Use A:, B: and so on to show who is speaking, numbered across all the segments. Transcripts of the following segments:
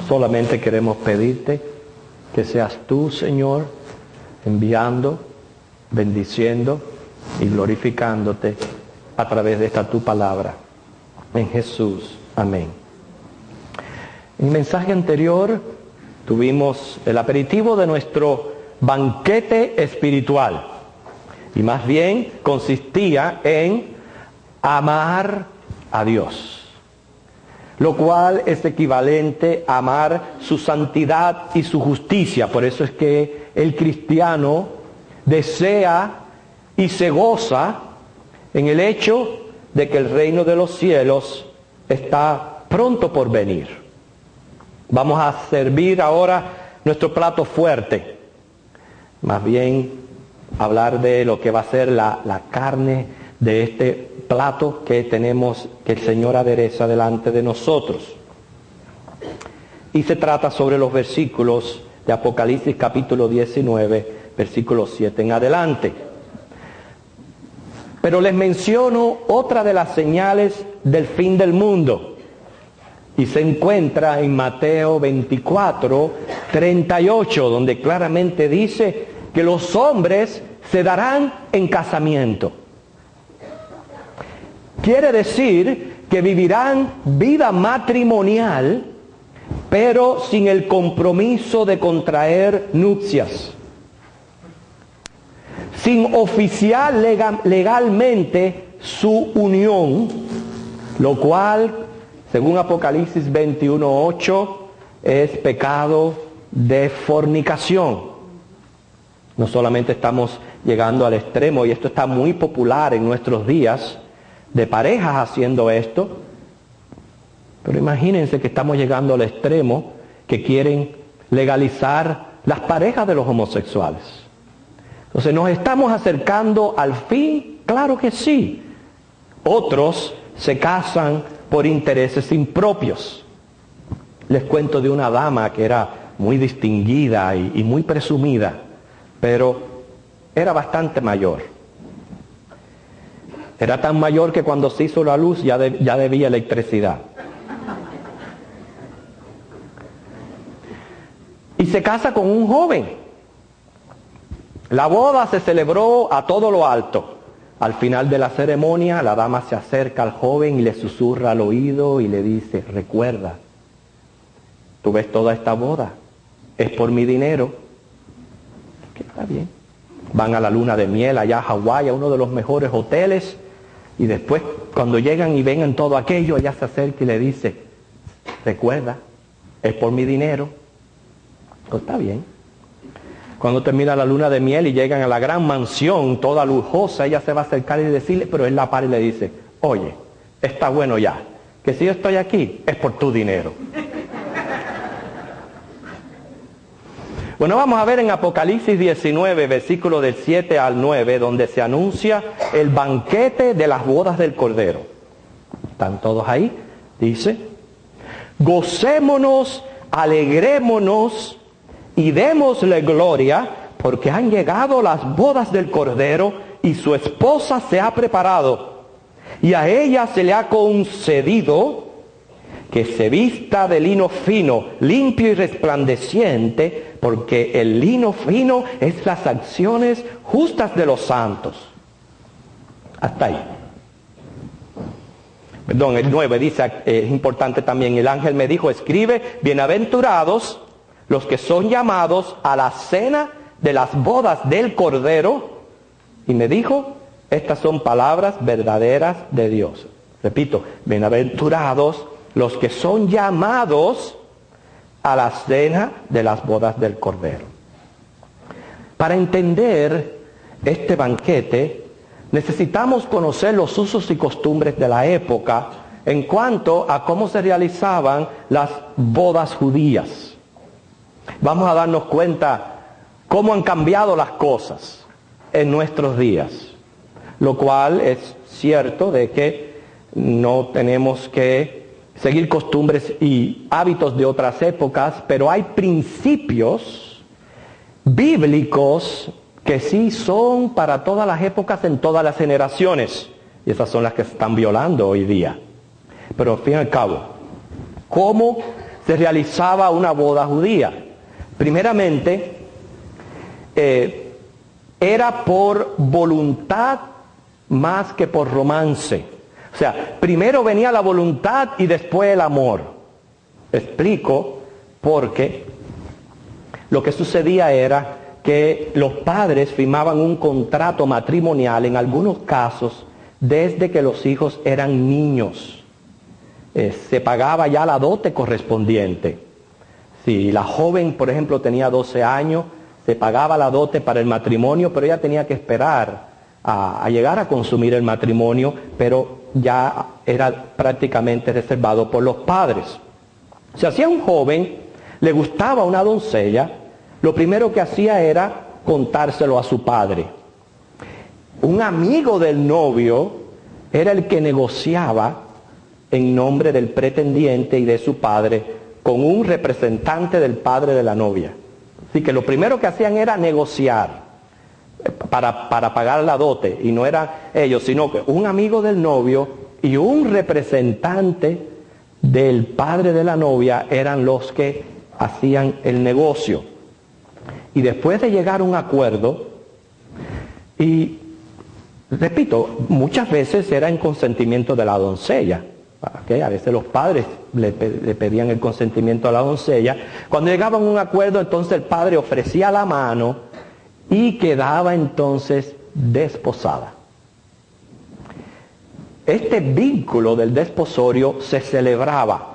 A: Solamente queremos pedirte que seas tú, Señor, enviando, bendiciendo y glorificándote a través de esta tu palabra. En Jesús. Amén. En el mensaje anterior tuvimos el aperitivo de nuestro banquete espiritual. Y más bien consistía en amar a Dios, lo cual es equivalente a amar su santidad y su justicia. Por eso es que el cristiano desea y se goza en el hecho de que el reino de los cielos está pronto por venir. Vamos a servir ahora nuestro plato fuerte, más bien hablar de lo que va a ser la carne de este plato que tenemos, que el Señor adereza delante de nosotros. Y se trata sobre los versículos de Apocalipsis capítulo 19, versículos 7 en adelante. Pero les menciono otra de las señales del fin del mundo. Y se encuentra en Mateo 24, 38, donde claramente dice que los hombres se darán en casamiento. Quiere decir que vivirán vida matrimonial, pero sin el compromiso de contraer nupcias. Sin oficiar legalmente su unión, lo cual, según Apocalipsis 21:8, es pecado de fornicación. No solamente estamos llegando al extremo, y esto está muy popular en nuestros días, de parejas haciendo esto, pero imagínense que estamos llegando al extremo que quieren legalizar las parejas de los homosexuales. Entonces, ¿nos estamos acercando al fin? Claro que sí. Otros se casan por intereses impropios. Les cuento de una dama que era muy distinguida y muy presumida, pero era bastante mayor. Era tan mayor que cuando se hizo la luz ya debía electricidad. Y se casa con un joven. La boda se celebró a todo lo alto. Al final de la ceremonia, la dama se acerca al joven y le susurra al oído y le dice: recuerda, tú ves toda esta boda, es por mi dinero. Que está bien. Van a la luna de miel allá a Hawái, a uno de los mejores hoteles. Y después, cuando llegan y ven todo aquello, ella se acerca y le dice: recuerda, es por mi dinero. Pues está bien. Cuando termina la luna de miel y llegan a la gran mansión, toda lujosa, ella se va a acercar y decirle, pero él la para y le dice: oye, está bueno ya, que si yo estoy aquí, es por tu dinero. Bueno, vamos a ver en Apocalipsis 19, versículos del 7 al 9, donde se anuncia el banquete de las bodas del Cordero. ¿Están todos ahí? Dice: gocémonos, alegrémonos y démosle gloria, porque han llegado las bodas del Cordero y su esposa se ha preparado. Y a ella se le ha concedido que se vista de lino fino, limpio y resplandeciente, porque el lino fino es las acciones justas de los santos. Hasta ahí. Perdón, el 9 dice, es importante también, el ángel me dijo: escribe, bienaventurados los que son llamados a la cena de las bodas del Cordero. Y me dijo, estas son palabras verdaderas de Dios. Repito, bienaventurados los que son llamados a la cena de las bodas del Cordero. Para entender este banquete, necesitamos conocer los usos y costumbres de la época en cuanto a cómo se realizaban las bodas judías. Vamos a darnos cuenta cómo han cambiado las cosas en nuestros días, lo cual es cierto de que no tenemos que seguir costumbres y hábitos de otras épocas, pero hay principios bíblicos que sí son para todas las épocas, en todas las generaciones, y esas son las que se están violando hoy día. Pero al fin y al cabo, ¿cómo se realizaba una boda judía. Primeramente, era por voluntad más que por romance. O sea, primero venía la voluntad y después el amor. Explico, porque lo que sucedía era que los padres firmaban un contrato matrimonial, en algunos casos, desde que los hijos eran niños. Se pagaba ya la dote correspondiente. Si la joven, por ejemplo, tenía 12 años, se pagaba la dote para el matrimonio, pero ella tenía que esperar a llegar a consumir el matrimonio, pero ya era prácticamente reservado por los padres. Si hacía un joven, le gustaba una doncella, lo primero que hacía era contárselo a su padre. Un amigo del novio era el que negociaba en nombre del pretendiente y de su padre con un representante del padre de la novia. Así que lo primero que hacían era negociar para pagar la dote, y no eran ellos, sino que un amigo del novio y un representante del padre de la novia eran los que hacían el negocio. Y después de llegar a un acuerdo, y repito, muchas veces era en consentimiento de la doncella, ¿okay? A veces los padres le pedían el consentimiento a la doncella. Cuando llegaban a un acuerdo, entonces el padre ofrecía la mano y quedaba entonces desposada. Este vínculo del desposorio se celebraba,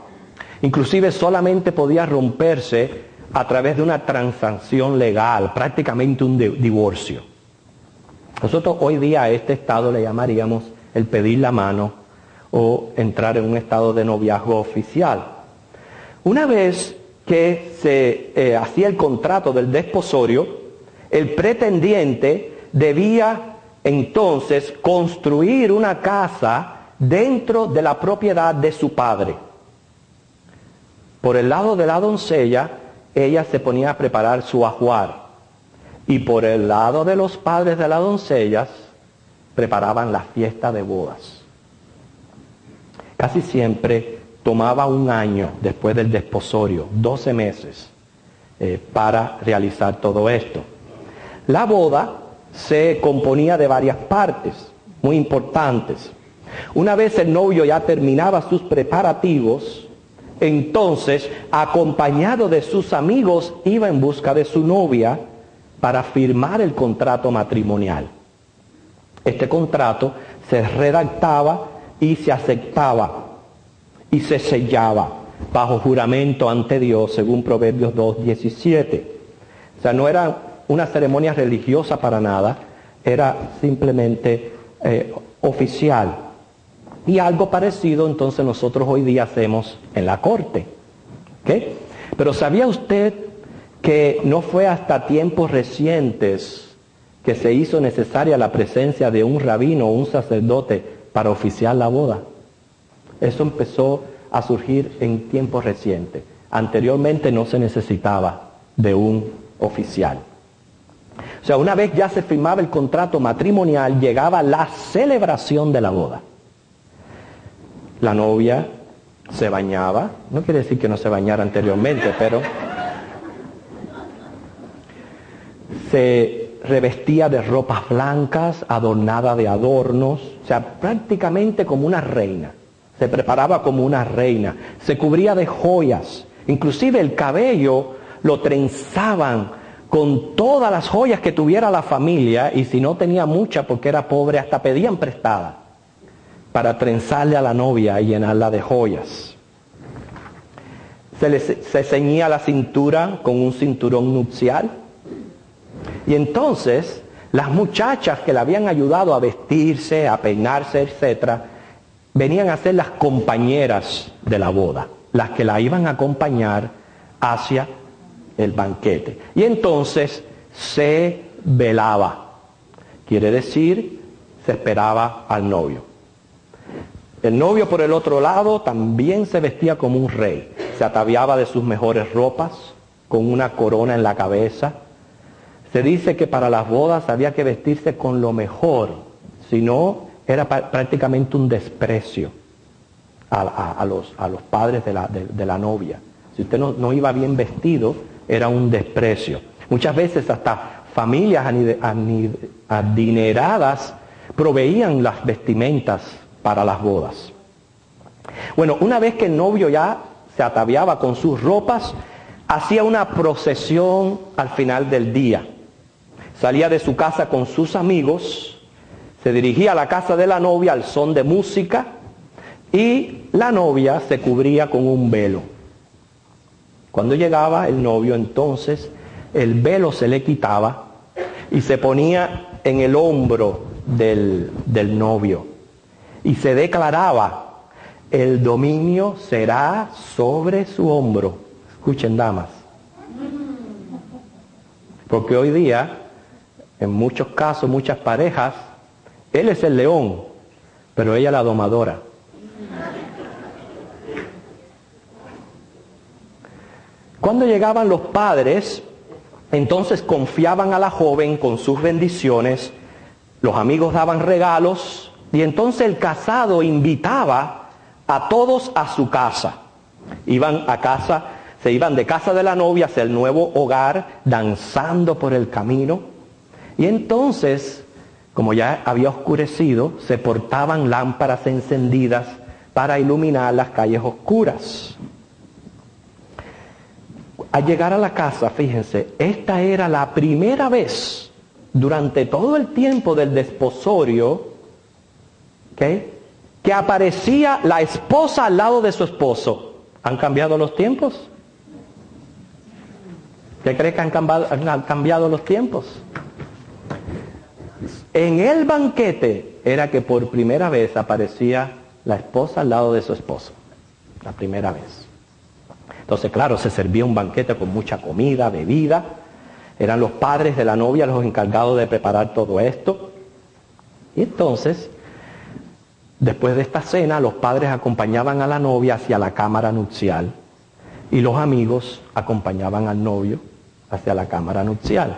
A: inclusive solamente podía romperse a través de una transacción legal, prácticamente un divorcio. Nosotros hoy día a este estado le llamaríamos el pedir la mano o entrar en un estado de noviazgo oficial. Una vez que se hacía el contrato del desposorio, el pretendiente debía entonces construir una casa dentro de la propiedad de su padre. Por el lado de la doncella, ella se ponía a preparar su ajuar, y por el lado de los padres de las doncellas preparaban la fiesta de bodas. Casi siempre tomaba un año después del desposorio, 12 meses, para realizar todo esto. La boda se componía de varias partes muy importantes. Una vez el novio ya terminaba sus preparativos, entonces, acompañado de sus amigos, iba en busca de su novia para firmar el contrato matrimonial. Este contrato se redactaba y se aceptaba y se sellaba bajo juramento ante Dios, según Proverbios 2:17. O sea, no era una ceremonia religiosa para nada, era simplemente oficial. Y algo parecido entonces nosotros hoy día hacemos en la corte. ¿Okay? Pero ¿sabía usted que no fue hasta tiempos recientes que se hizo necesaria la presencia de un rabino o un sacerdote para oficiar la boda? Eso empezó a surgir en tiempos recientes. Anteriormente no se necesitaba de un oficial. O sea, una vez ya se firmaba el contrato matrimonial, llegaba la celebración de la boda. La novia se bañaba, no quiere decir que no se bañara anteriormente, pero se revestía de ropas blancas, adornada de adornos, o sea, prácticamente como una reina. Se preparaba como una reina, se cubría de joyas, inclusive el cabello lo trenzaban con todas las joyas que tuviera la familia, y si no tenía mucha porque era pobre, hasta pedían prestada para trenzarle a la novia y llenarla de joyas. Se ceñía la cintura con un cinturón nupcial. Y entonces, las muchachas que le habían ayudado a vestirse, a peinarse, etc., venían a ser las compañeras de la boda, las que la iban a acompañar hacia el banquete. Y entonces se velaba. Quiere decir, se esperaba al novio. El novio, por el otro lado, también se vestía como un rey. Se ataviaba de sus mejores ropas, con una corona en la cabeza. Se dice que para las bodas había que vestirse con lo mejor, si no, era prácticamente un desprecio a los padres de la novia. Si usted no iba bien vestido, era un desprecio. Muchas veces hasta familias adineradas proveían las vestimentas para las bodas. Bueno, una vez que el novio ya se ataviaba con sus ropas, hacía una procesión al final del día. Salía de su casa con sus amigos, se dirigía a la casa de la novia al son de música y la novia se cubría con un velo. Cuando llegaba el novio, entonces el velo se le quitaba y se ponía en el hombro del novio y se declaraba: el dominio será sobre su hombro. Escuchen, damas, porque hoy día en muchos casos, muchas parejas, él es el león, pero ella la domadora. Cuando llegaban los padres, entonces confiaban a la joven con sus bendiciones, los amigos daban regalos y entonces el casado invitaba a todos a su casa. Se iban de casa de la novia hacia el nuevo hogar, danzando por el camino. Y entonces, como ya había oscurecido, se portaban lámparas encendidas para iluminar las calles oscuras. Al llegar a la casa, fíjense, esta era la primera vez durante todo el tiempo del desposorio, que aparecía la esposa al lado de su esposo. ¿Han cambiado los tiempos? ¿Qué cree que han cambiado los tiempos? En el banquete era que por primera vez aparecía la esposa al lado de su esposo. La primera vez. Entonces, claro, se servía un banquete con mucha comida, bebida. Eran los padres de la novia los encargados de preparar todo esto. Y entonces, después de esta cena, los padres acompañaban a la novia hacia la cámara nupcial. Y los amigos acompañaban al novio hacia la cámara nupcial.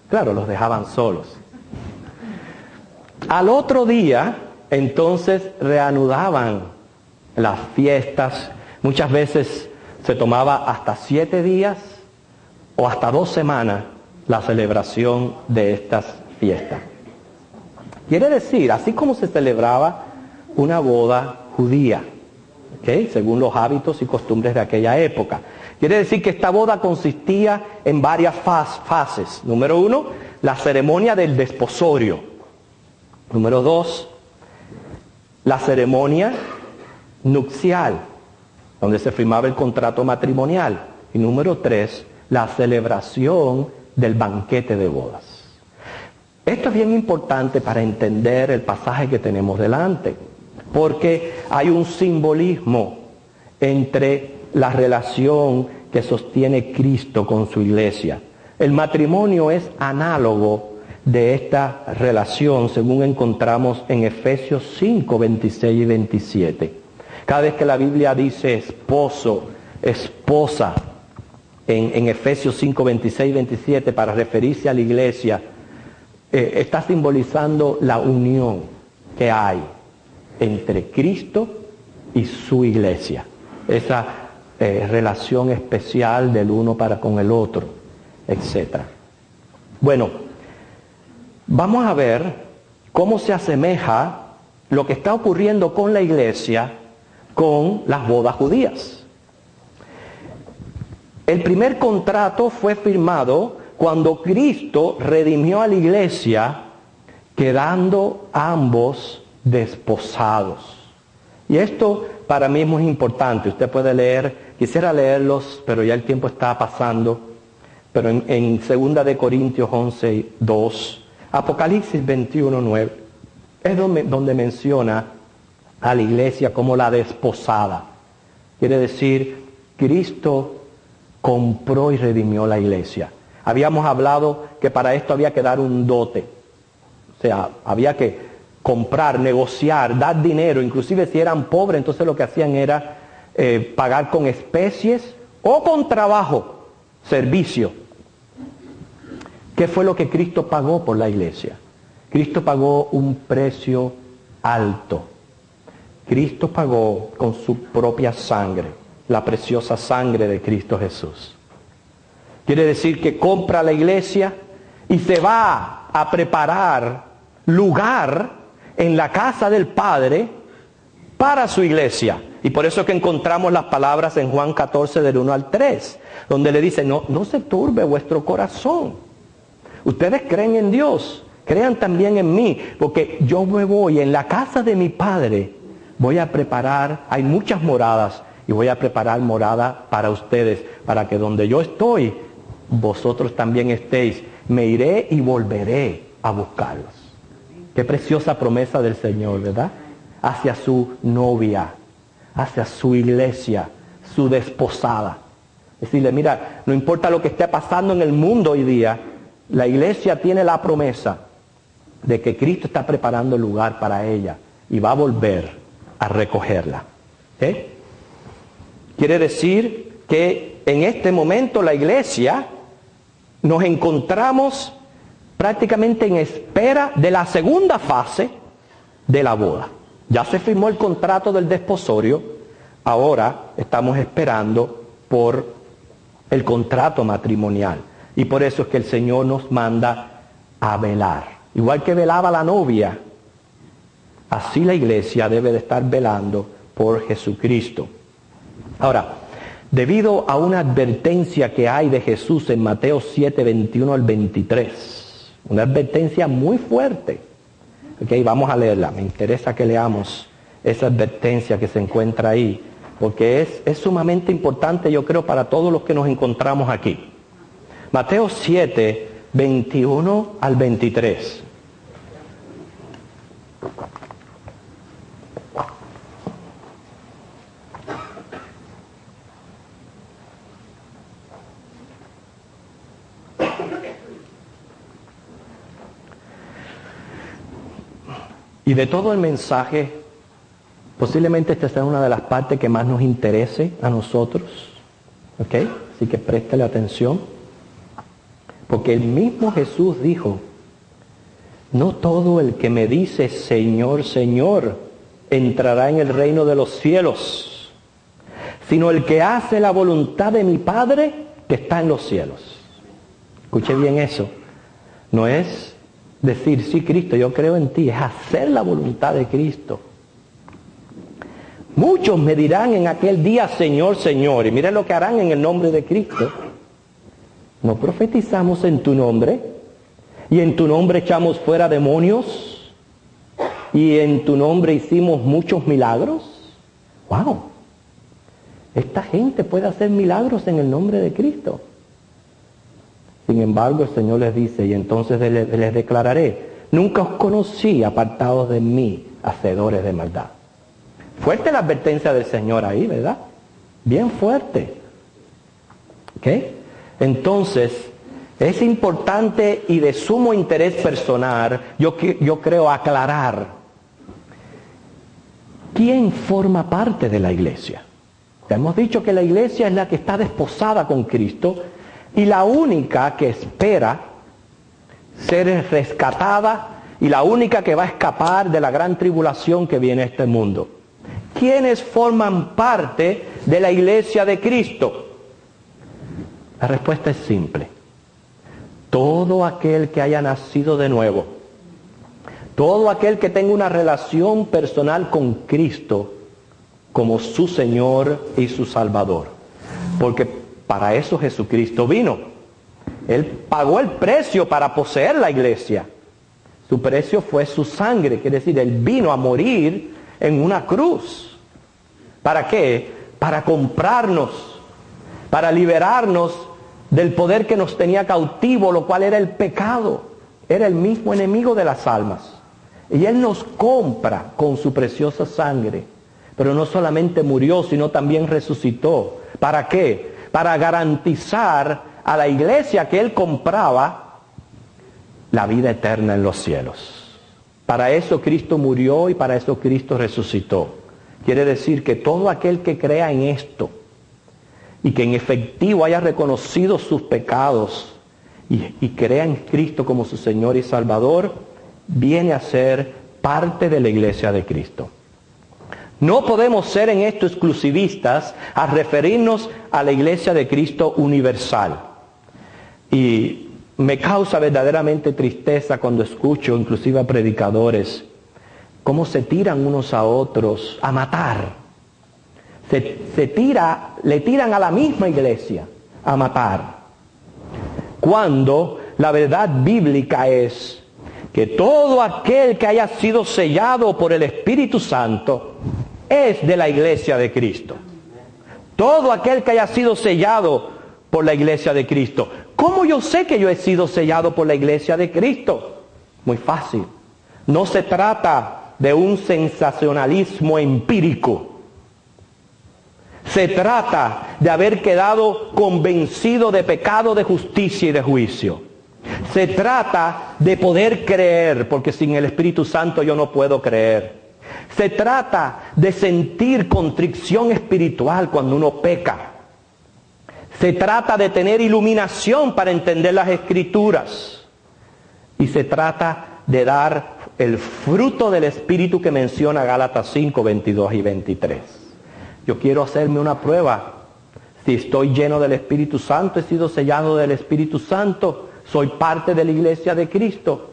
A: Claro, los dejaban solos. Al otro día, entonces, reanudaban las fiestas. Muchas veces se tomaba hasta 7 días o hasta 2 semanas la celebración de estas fiestas. Quiere decir, así como se celebraba una boda judía, según los hábitos y costumbres de aquella época. Quiere decir que esta boda consistía en varias fases. Número 1, la ceremonia del desposorio. Número 2, la ceremonia nupcial, donde se firmaba el contrato matrimonial. Y número 3, la celebración del banquete de bodas. Esto es bien importante para entender el pasaje que tenemos delante, porque hay un simbolismo entre la relación que sostiene Cristo con su iglesia. El matrimonio es análogo de esta relación, según encontramos en Efesios 5, 26 y 27. Cada vez que la Biblia dice esposo, esposa, en Efesios 5, 26 y 27, para referirse a la iglesia, está simbolizando la unión que hay entre Cristo y su iglesia. Esa relación especial del uno para con el otro, etc. Bueno, vamos a ver cómo se asemeja lo que está ocurriendo con la iglesia con las bodas judías. El primer contrato fue firmado cuando Cristo redimió a la iglesia, quedando ambos desposados. Y esto para mí es muy importante. Usted puede leer, quisiera leerlos, pero ya el tiempo está pasando. Pero en 2 de Corintios 11, 2, Apocalipsis 21, 9, es donde menciona a la iglesia como la desposada. Quiere decir, Cristo compró y redimió la iglesia. Habíamos hablado que para esto había que dar un dote. O sea, había que comprar, negociar, dar dinero. Inclusive si eran pobres, entonces lo que hacían era pagar con especies o con trabajo, servicio. ¿Qué fue lo que Cristo pagó por la iglesia? Cristo pagó un precio alto. Cristo pagó con su propia sangre. la preciosa sangre de Cristo Jesús. Quiere decir que compra la iglesia y se va a preparar lugar en la casa del Padre para su iglesia. Y por eso es que encontramos las palabras en Juan 14 del 1 al 3, donde le dice, no se turbe vuestro corazón. Ustedes creen en Dios, crean también en mí, porque yo me voy en la casa de mi Padre, voy a preparar, hay muchas moradas, y voy a preparar morada para ustedes, para que donde yo estoy, vosotros también estéis. Me iré y volveré a buscarlos. Qué preciosa promesa del Señor, ¿verdad? Hacia su novia, hacia su iglesia, su desposada. Decirle, mira, no importa lo que esté pasando en el mundo hoy día, la iglesia tiene la promesa de que Cristo está preparando el lugar para ella y va a volver a recogerla. ¿Okay? Quiere decir que en este momento la iglesia nos encontramos prácticamente en espera de la segunda fase de la boda. Ya se firmó el contrato del desposorio, ahora estamos esperando por el contrato matrimonial. Y por eso es que el Señor nos manda a velar. Igual que velaba la novia, así la iglesia debe de estar velando por Jesucristo. Ahora, debido a una advertencia que hay de Jesús en Mateo 7, 21 al 23, una advertencia muy fuerte. Ok, vamos a leerla. Me interesa que leamos esa advertencia que se encuentra ahí, porque es sumamente importante, yo creo, para todos los que nos encontramos aquí. Mateo 7, 21 al 23. Y de todo el mensaje, posiblemente esta sea una de las partes que más nos interese a nosotros. ¿Ok? Así que préstale atención. Porque el mismo Jesús dijo, no todo el que me dice Señor, Señor, entrará en el reino de los cielos, sino el que hace la voluntad de mi Padre que está en los cielos. Escuche bien eso. No es decir, sí, Cristo, yo creo en ti, es hacer la voluntad de Cristo. Muchos me dirán en aquel día, Señor, Señor, y miren lo que harán en el nombre de Cristo. ¿No profetizamos en tu nombre? ¿Y en tu nombre echamos fuera demonios? ¿Y en tu nombre hicimos muchos milagros? ¡Wow! Esta gente puede hacer milagros en el nombre de Cristo. Sin embargo, el Señor les dice, y entonces les declararé, nunca os conocí, apartados de mí, hacedores de maldad. Fuerte la advertencia del Señor ahí, ¿verdad? Bien fuerte. ¿Ok? Entonces, es importante y de sumo interés personal, yo creo, aclarar quién forma parte de la iglesia. Hemos dicho que la iglesia es la que está desposada con Cristo y la única que espera ser rescatada y la única que va a escapar de la gran tribulación que viene a este mundo. ¿Quiénes forman parte de la iglesia de Cristo? La respuesta es simple. Todo aquel que haya nacido de nuevo, todo aquel que tenga una relación personal con Cristo como su Señor y su Salvador. Porque para eso Jesucristo vino. Él pagó el precio para poseer la iglesia. Su precio fue su sangre, quiere decir, Él vino a morir en una cruz. ¿Para qué? Para comprarnos, para liberarnos del poder que nos tenía cautivo, lo cual era el pecado. Era el mismo enemigo de las almas. Y Él nos compra con su preciosa sangre. Pero no solamente murió, sino también resucitó. ¿Para qué? Para garantizar a la iglesia que Él compraba la vida eterna en los cielos. Para eso Cristo murió y para eso Cristo resucitó. Quiere decir que todo aquel que crea en esto y que en efectivo haya reconocido sus pecados y crea en Cristo como su Señor y Salvador, viene a ser parte de la iglesia de Cristo. No podemos ser en esto exclusivistas al referirnos a la Iglesia de Cristo universal. Y me causa verdaderamente tristeza cuando escucho inclusive a predicadores cómo se tiran unos a otros a matar. Le tiran a la misma iglesia a matar. Cuando la verdad bíblica es que todo aquel que haya sido sellado por el Espíritu Santo es de la iglesia de Cristo. Todo aquel que haya sido sellado por la iglesia de Cristo. ¿Cómo yo sé que yo he sido sellado por la iglesia de Cristo? Muy fácil. No se trata de un sensacionalismo empírico. Se trata de haber quedado convencido de pecado, de justicia y de juicio. Se trata de poder creer, porque sin el Espíritu Santo yo no puedo creer. Se trata de sentir contrición espiritual cuando uno peca. Se trata de tener iluminación para entender las Escrituras. Y se trata de dar el fruto del Espíritu que menciona Gálatas 5, 22 y 23. Yo quiero hacerme una prueba. Si estoy lleno del Espíritu Santo, he sido sellado del Espíritu Santo, soy parte de la iglesia de Cristo.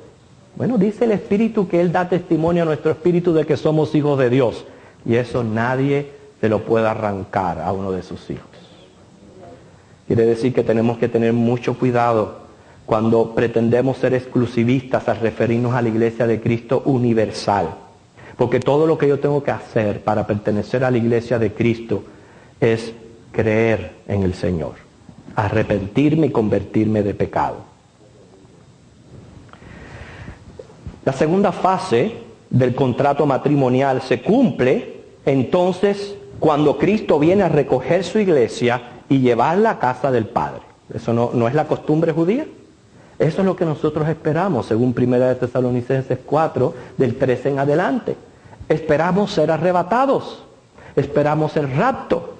A: Bueno, dice el Espíritu que Él da testimonio a nuestro espíritu de que somos hijos de Dios. Y eso nadie se lo puede arrancar a uno de sus hijos. Quiere decir que tenemos que tener mucho cuidado cuando pretendemos ser exclusivistas al referirnos a la iglesia de Cristo universal. Porque todo lo que yo tengo que hacer para pertenecer a la iglesia de Cristo es creer en el Señor, arrepentirme y convertirme de pecado. La segunda fase del contrato matrimonial se cumple entonces cuando Cristo viene a recoger su iglesia y llevarla a casa del Padre. ¿Eso no es la costumbre judía? Eso es lo que nosotros esperamos, según 1 Tesalonicenses 4, del 13 en adelante. Esperamos ser arrebatados, esperamos el rapto.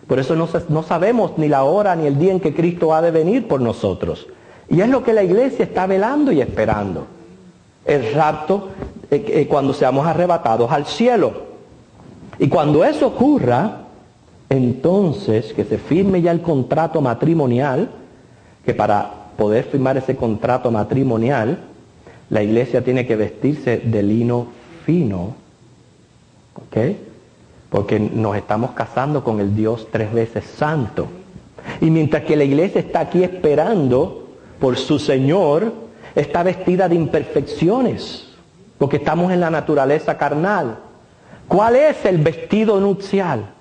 A: Por eso no sabemos ni la hora ni el día en que Cristo ha de venir por nosotros. Y es lo que la iglesia está velando y esperando. El rapto, cuando seamos arrebatados al cielo. Y cuando eso ocurra, entonces que se firme ya el contrato matrimonial, que para poder firmar ese contrato matrimonial, la iglesia tiene que vestirse de lino fino, ¿ok? Porque nos estamos casando con el Dios 3 veces santo. Y mientras que la iglesia está aquí esperando por su Señor, está vestida de imperfecciones, porque estamos en la naturaleza carnal. ¿Cuál es el vestido nupcial?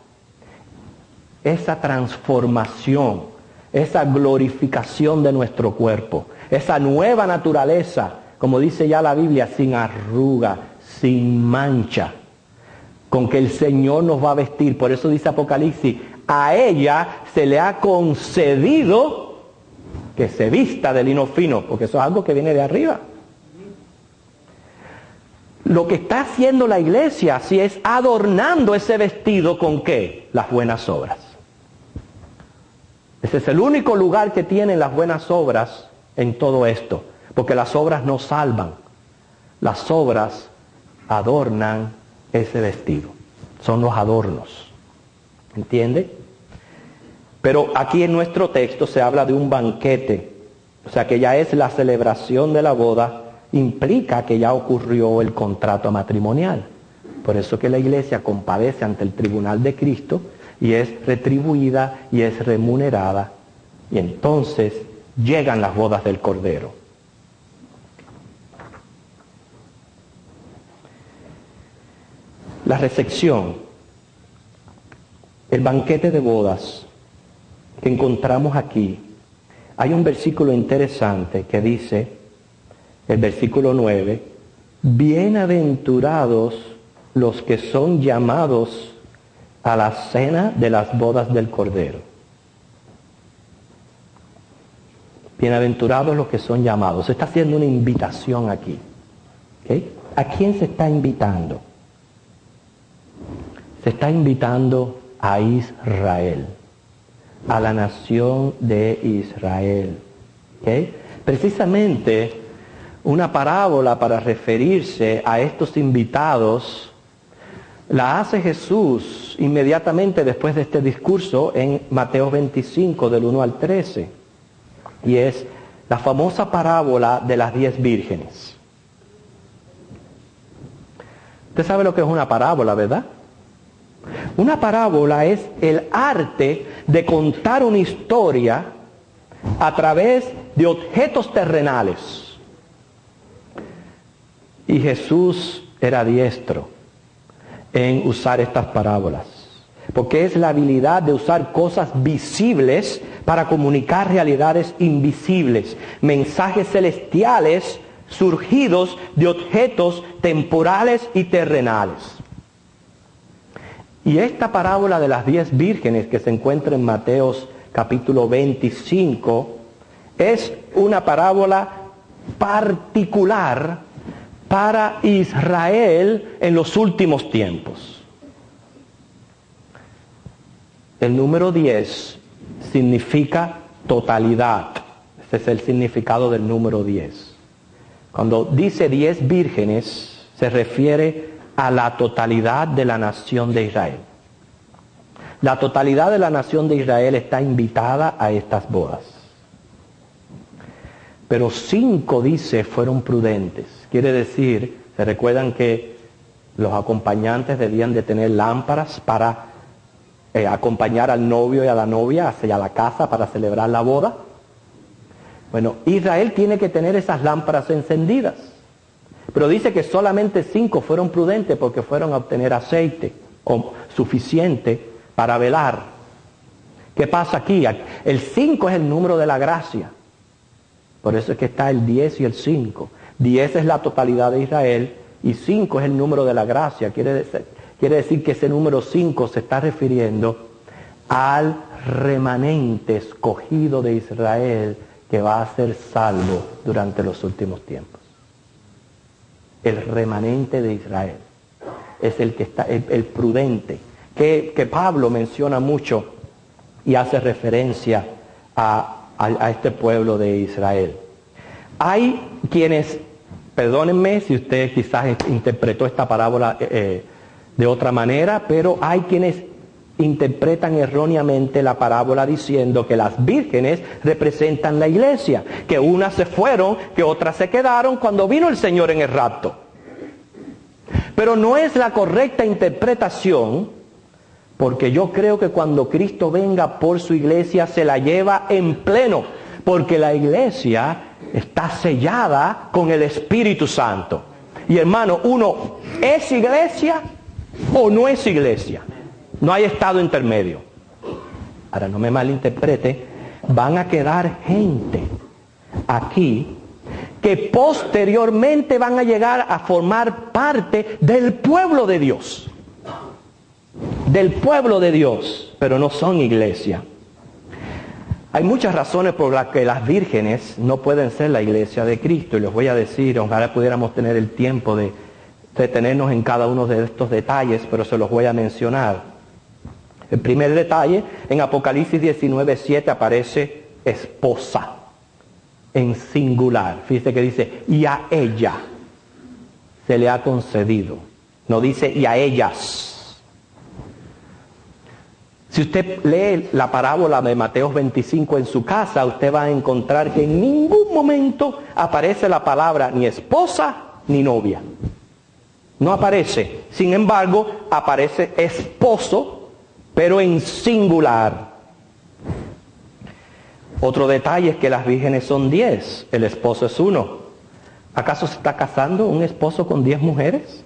A: Esa transformación, esa glorificación de nuestro cuerpo, esa nueva naturaleza, como dice ya la Biblia, sin arruga, sin mancha, con que el Señor nos va a vestir. Por eso dice Apocalipsis, a ella se le ha concedido que se vista de lino fino, porque eso es algo que viene de arriba. Lo que está haciendo la iglesia, así es, adornando ese vestido con ¿qué? Las buenas obras. Ese es el único lugar que tienen las buenas obras en todo esto, porque las obras no salvan, las obras adornan ese vestido, son los adornos, ¿entiende? Pero aquí en nuestro texto se habla de un banquete, o sea que ya es la celebración de la boda, implica que ya ocurrió el contrato matrimonial. Por eso que la iglesia compadece ante el tribunal de Cristo y es retribuida y es remunerada. Y entonces llegan las bodas del Cordero. La recepción, el banquete de bodas que encontramos aquí, hay un versículo interesante que dice, el versículo 9, bienaventurados los que son llamados a la cena de las bodas del Cordero. Bienaventurados los que son llamados. Se está haciendo una invitación aquí. ¿Okay? ¿A quién se está invitando? Se está invitando a Israel, a la nación de Israel. ¿Okay? Precisamente una parábola para referirse a estos invitados la hace Jesús inmediatamente después de este discurso en Mateo 25, del 1 al 13. Y es la famosa parábola de las 10 vírgenes. Usted sabe lo que es una parábola, ¿verdad? Una parábola es el arte de contar una historia a través de objetos terrenales. Y Jesús era diestro en usar estas parábolas, porque es la habilidad de usar cosas visibles para comunicar realidades invisibles, mensajes celestiales surgidos de objetos temporales y terrenales. Y esta parábola de las 10 vírgenes que se encuentra en Mateo capítulo 25 es una parábola particular para Israel en los últimos tiempos. El número 10 significa totalidad. Ese es el significado del número 10. Cuando dice 10 vírgenes, se refiere a la totalidad de la nación de Israel. La totalidad de la nación de Israel está invitada a estas bodas. Pero 5, dice, fueron prudentes. Quiere decir, se recuerdan que los acompañantes debían de tener lámparas para acompañar al novio y a la novia hacia la casa para celebrar la boda. Bueno, Israel tiene que tener esas lámparas encendidas. Pero dice que solamente 5 fueron prudentes porque fueron a obtener aceite suficiente para velar. ¿Qué pasa aquí? El 5 es el número de la gracia. Por eso es que está el 10 y el 5. 10 es la totalidad de Israel y 5 es el número de la gracia. Quiere decir que ese número 5 se está refiriendo al remanente escogido de Israel que va a ser salvo durante los últimos tiempos. El remanente de Israel es el que está, el prudente, que Pablo menciona mucho y hace referencia a este pueblo de Israel. Hay quienes, perdónenme si usted quizás interpretó esta parábola de otra manera, pero hay quienes interpretan erróneamente la parábola diciendo que las vírgenes representan la iglesia, que unas se fueron, que otras se quedaron cuando vino el Señor en el rapto. Pero no es la correcta interpretación, porque yo creo que cuando Cristo venga por su iglesia se la lleva en pleno, porque la iglesia está sellada con el Espíritu Santo. Y hermano, uno es iglesia o no es iglesia. No hay estado intermedio. Ahora, no me malinterprete, van a quedar gente aquí que posteriormente van a llegar a formar parte del pueblo de Dios. Del pueblo de Dios, pero no son iglesia. Hay muchas razones por las que las vírgenes no pueden ser la iglesia de Cristo, y les voy a decir, ojalá pudiéramos tener el tiempo de detenernos en cada uno de estos detalles, pero se los voy a mencionar. El primer detalle, en Apocalipsis 19:7 aparece esposa, en singular. Fíjese que dice, y a ella se le ha concedido. No dice, y a ellas. Si usted lee la parábola de Mateo 25 en su casa, usted va a encontrar que en ningún momento aparece la palabra ni esposa ni novia. No aparece. Sin embargo, aparece esposo, pero en singular. Otro detalle es que las vírgenes son 10, el esposo es 1. ¿Acaso se está casando un esposo con 10 mujeres?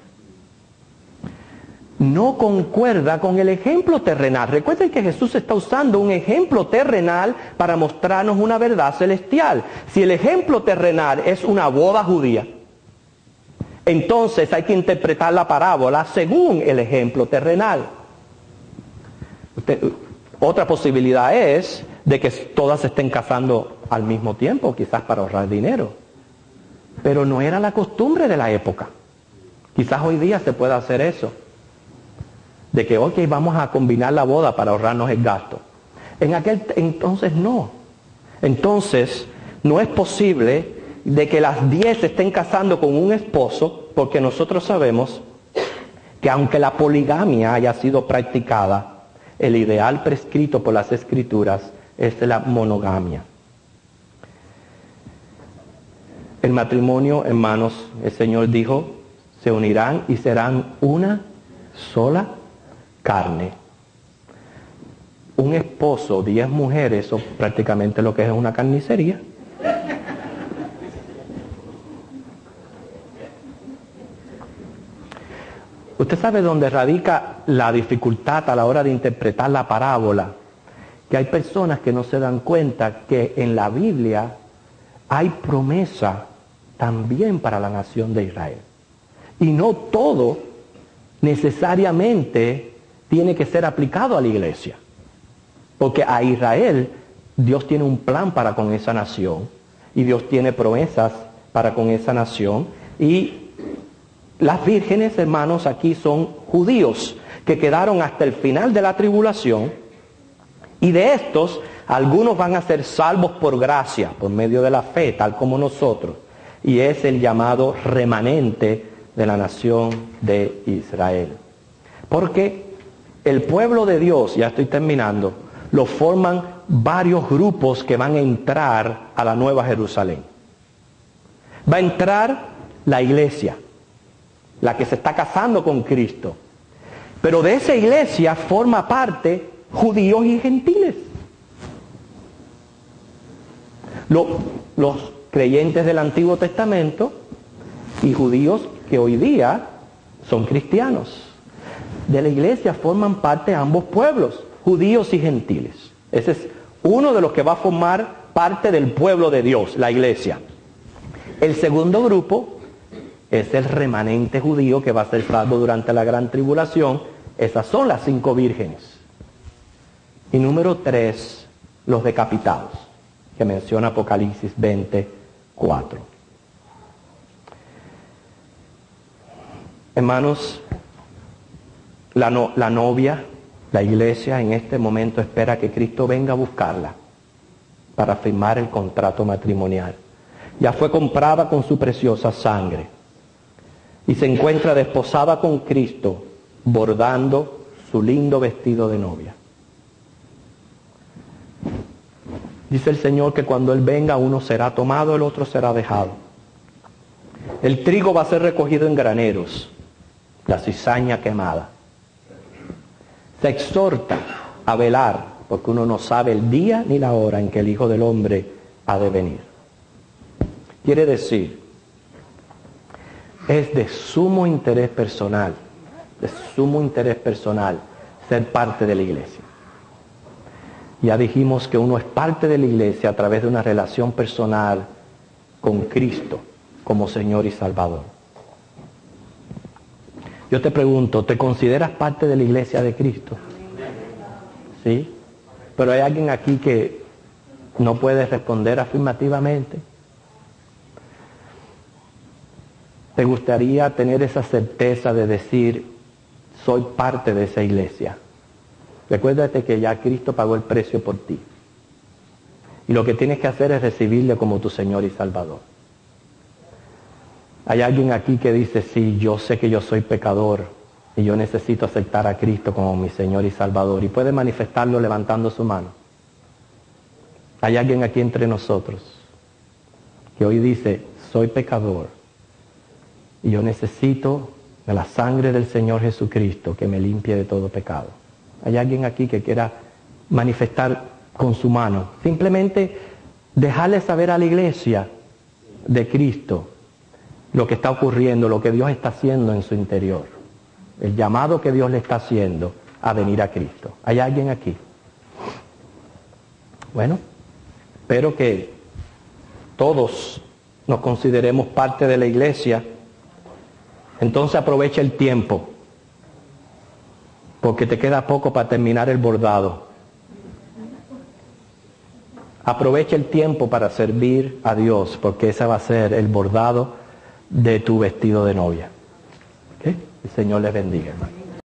A: No concuerda con el ejemplo terrenal. Recuerden que Jesús está usando un ejemplo terrenal para mostrarnos una verdad celestial. Si el ejemplo terrenal es una boda judía, entonces hay que interpretar la parábola según el ejemplo terrenal. Otra posibilidad es de que todas se estén casando al mismo tiempo, quizás para ahorrar dinero. Pero no era la costumbre de la época. Quizás hoy día se pueda hacer eso. De que, ok, vamos a combinar la boda para ahorrarnos el gasto. En aquel entonces no. Entonces, no es posible de que las 10 se estén casando con un esposo, porque nosotros sabemos que aunque la poligamia haya sido practicada, el ideal prescrito por las Escrituras es la monogamia. El matrimonio, hermanos, el Señor dijo, se unirán y serán una sola carne. Un esposo, 10 mujeres, eso prácticamente lo que es una carnicería. Usted sabe dónde radica la dificultad a la hora de interpretar la parábola, que hay personas que no se dan cuenta que en la Biblia hay promesa también para la nación de Israel. Y no todo necesariamente tiene que ser aplicado a la iglesia. Porque a Israel Dios tiene un plan para con esa nación. Y Dios tiene promesas para con esa nación. Y las vírgenes, hermanos, aquí son judíos que quedaron hasta el final de la tribulación. Y de estos, algunos van a ser salvos por gracia, por medio de la fe, tal como nosotros. Y es el llamado remanente de la nación de Israel. Porque el pueblo de Dios, ya estoy terminando, lo forman varios grupos que van a entrar a la Nueva Jerusalén. Va a entrar la iglesia, la que se está casando con Cristo. Pero de esa iglesia forma parte judíos y gentiles. Los creyentes del Antiguo Testamento y judíos que hoy día son cristianos. De la iglesia forman parte ambos pueblos, judíos y gentiles. Ese es uno de los que va a formar parte del pueblo de Dios, la iglesia. El segundo grupo es el remanente judío que va a ser salvo durante la gran tribulación. Esas son las 5 vírgenes. Y número 3, los decapitados, que menciona Apocalipsis 24. Hermanos, la novia, la iglesia en este momento espera que Cristo venga a buscarla para firmar el contrato matrimonial. Ya fue comprada con su preciosa sangre y se encuentra desposada con Cristo, bordando su lindo vestido de novia. Dice el Señor que cuando Él venga, uno será tomado, el otro será dejado. El trigo va a ser recogido en graneros, la cizaña quemada. Se exhorta a velar, porque uno no sabe el día ni la hora en que el Hijo del Hombre ha de venir. Quiere decir, es de sumo interés personal ser parte de la iglesia. Ya dijimos que uno es parte de la iglesia a través de una relación personal con Cristo como Señor y Salvador. Yo te pregunto, ¿te consideras parte de la iglesia de Cristo? ¿Sí? Pero hay alguien aquí que no puede responder afirmativamente. ¿Te gustaría tener esa certeza de decir, soy parte de esa iglesia? Recuérdate que ya Cristo pagó el precio por ti. Y lo que tienes que hacer es recibirle como tu Señor y Salvador. Hay alguien aquí que dice, sí, yo sé que yo soy pecador y yo necesito aceptar a Cristo como mi Señor y Salvador. Y puede manifestarlo levantando su mano. Hay alguien aquí entre nosotros que hoy dice, soy pecador y yo necesito de la sangre del Señor Jesucristo que me limpie de todo pecado. Hay alguien aquí que quiera manifestar con su mano, simplemente dejarle saber a la iglesia de Cristo lo que está ocurriendo, lo que Dios está haciendo en su interior, el llamado que Dios le está haciendo a venir a Cristo. ¿Hay alguien aquí? Bueno, espero que todos nos consideremos parte de la iglesia. Entonces aprovecha el tiempo, porque te queda poco para terminar el bordado. Aprovecha el tiempo para servir a Dios, porque ese va a ser el bordado de tu vestido de novia. ¿Okay? El Señor les bendiga, hermano.